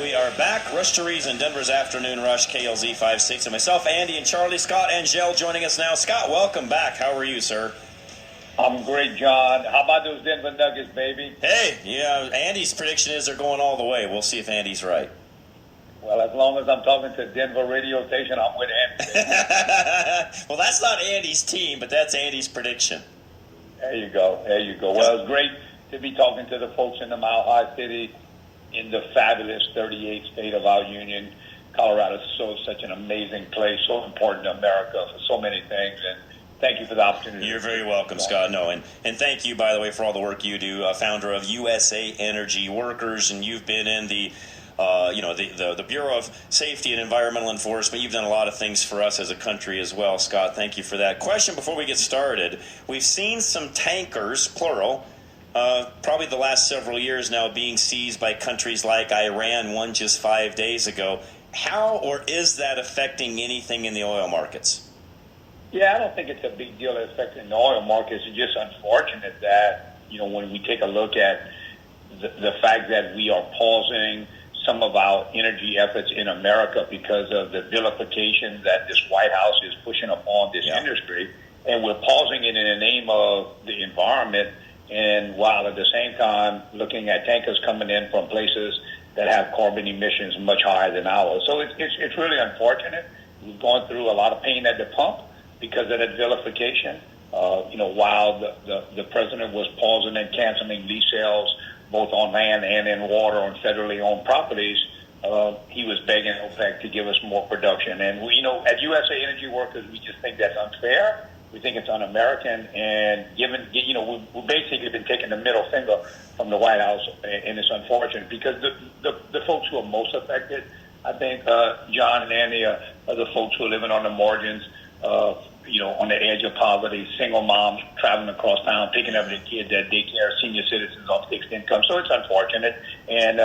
We are back. Rush to Reason, Denver's Afternoon Rush, KLZ 560. Myself, Andy, and Charlie. Scott Angelle joining us now. Scott, welcome back. How are you, sir? I'm great, John. How about those Denver Nuggets, baby? Hey, yeah, Andy's prediction is they're going all the way. We'll see if Andy's right. Well, as long as I'm talking to Denver radio station, I'm with Andy. Well, that's not Andy's team, but that's Andy's prediction. There you go. There you go. Well, it's great to be talking to the folks in the Mile High City, in the fabulous 38th state of our union. Colorado is such an amazing place, so important to America for so many things, and thank you for the opportunity. You're very welcome, Scott. No, and thank you, by the way, for all the work you do, founder of USA Energy Workers, and you've been in the Bureau of Safety and Environmental Enforcement. You've done a lot of things for us as a country as well, Scott. Thank you for that. Question before we get started. We've seen some tankers, plural, probably the last several years now being seized by countries like Iran, one just 5 days ago. How or is that affecting anything in the oil markets? Yeah, I don't think it's a big deal affecting the oil markets. It's just unfortunate that, when we take a look at the fact that we are pausing some of our energy efforts in America because of the vilification that this White House is pushing upon this industry, and we're pausing it in the name of the environment, and while at the same time looking at tankers coming in from places that have carbon emissions much higher than ours. So it's really unfortunate. We've gone through a lot of pain at the pump because of that vilification. While the president was pausing and canceling lease sales both on land and in water on federally owned properties, he was begging OPEC to give us more production. And we, at USA Energy Workers, we just think that's unfair. We think it's un-American, and we've basically been taking the middle finger from the White House, and it's unfortunate because the folks who are most affected, I think, John and Andy, are the folks who are living on the margins, on the edge of poverty, single moms traveling across town, picking up their kids at daycare, senior citizens on fixed income. So it's unfortunate. And,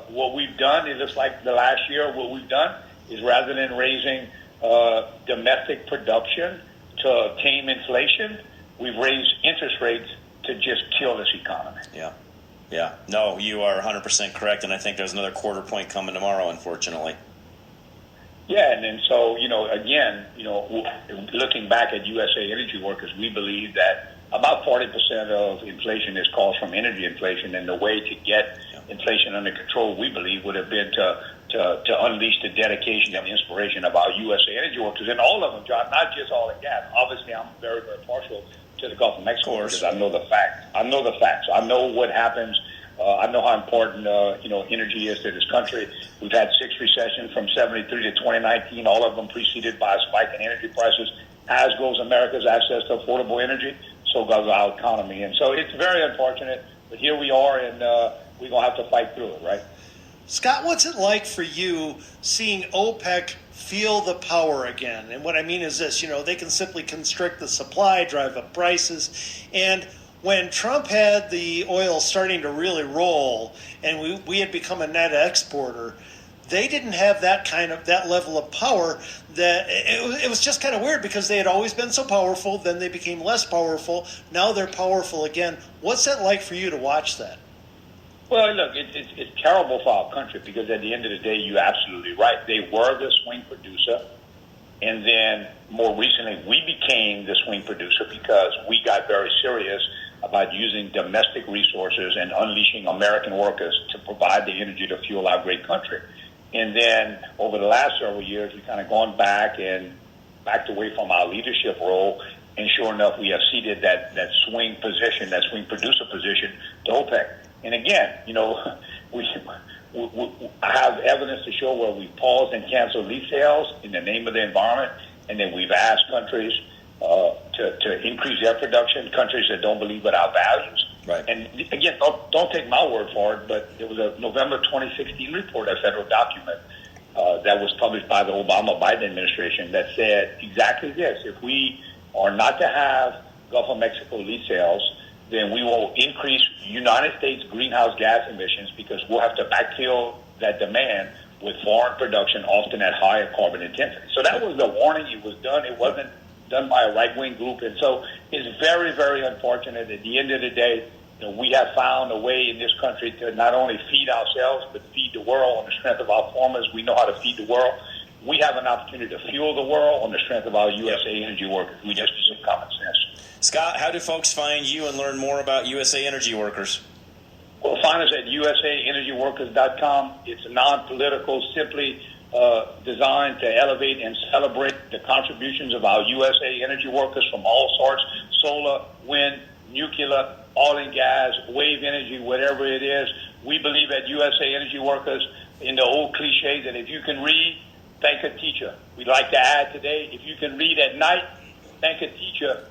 what we've done, it looks like the last year, what we've done is rather than raising domestic production to tame inflation, we've raised interest rates to just kill this economy. Yeah. No, you are 100% correct, and I think there's another quarter point coming tomorrow, unfortunately. Yeah, and then so, again, looking back at USA Energy Workers, we believe that about 40% of inflation is caused from energy inflation, and the way to get inflation under control, we believe, would have been to unleash the dedication and inspiration of our USA Energy Workers, and all of them, John, not just oil and gas. Obviously, I'm very, very partial to the Gulf of Mexico because I know the facts. I know what happens. I know how important, energy is to this country. We've had 6 recessions from 73 to 2019, all of them preceded by a spike in energy prices. As goes America's access to affordable energy, so goes our economy. And so it's very unfortunate, but here we are, and we're going to have to fight through it, right? Scott, what's it like for you seeing OPEC feel the power again? And what I mean is this, they can simply constrict the supply, drive up prices, and when Trump had the oil starting to really roll and we had become a net exporter, they didn't have that level of power. That it was just kind of weird because they had always been so powerful, then they became less powerful, now they're powerful again. What's that like for you to watch that? Well, look, it's terrible for our country because at the end of the day, you're absolutely right. They were the swing producer. And then more recently, we became the swing producer because we got very serious about using domestic resources and unleashing American workers to provide the energy to fuel our great country. And then over the last several years, we've kind of gone back and backed away from our leadership role. And sure enough, we have ceded that swing position, that swing producer position to OPEC. And again, I have evidence to show where we paused and canceled lease sales in the name of the environment, and then we've asked countries to increase their production, countries that don't believe in our values. Right. And again, don't take my word for it, but there was a November 2016 report, a federal document that was published by the Obama-Biden administration that said exactly this. If we are not to have Gulf of Mexico lease sales, then we will increase United States greenhouse gas emissions because we'll have to backfill that demand with foreign production, often at higher carbon intensity. So that was the warning. It was done. It wasn't done by a right-wing group. And so it's very, very unfortunate. At the end of the day, we have found a way in this country to not only feed ourselves, but feed the world on the strength of our farmers. We know how to feed the world. We have an opportunity to fuel the world on the strength of our USA Energy workers. We just need some common sense. Scott, how do folks find you and learn more about USA Energy Workers? Well, find us at usaenergyworkers.com. It's non-political, simply designed to elevate and celebrate the contributions of our USA Energy workers from all sorts: solar, wind, nuclear, oil and gas, wave energy, whatever it is. We believe at USA Energy Workers in the old cliche that if you can read, thank a teacher. We'd like to add today, if you can read at night, thank a teacher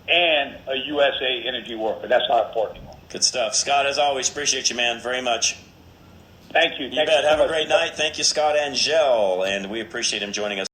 and a USA Energy worker. That's how important you are. Good stuff. Scott, as always, appreciate you, man, very much. Thank you. You bet. Have a great night. Thank you, Scott Angelle, and we appreciate him joining us.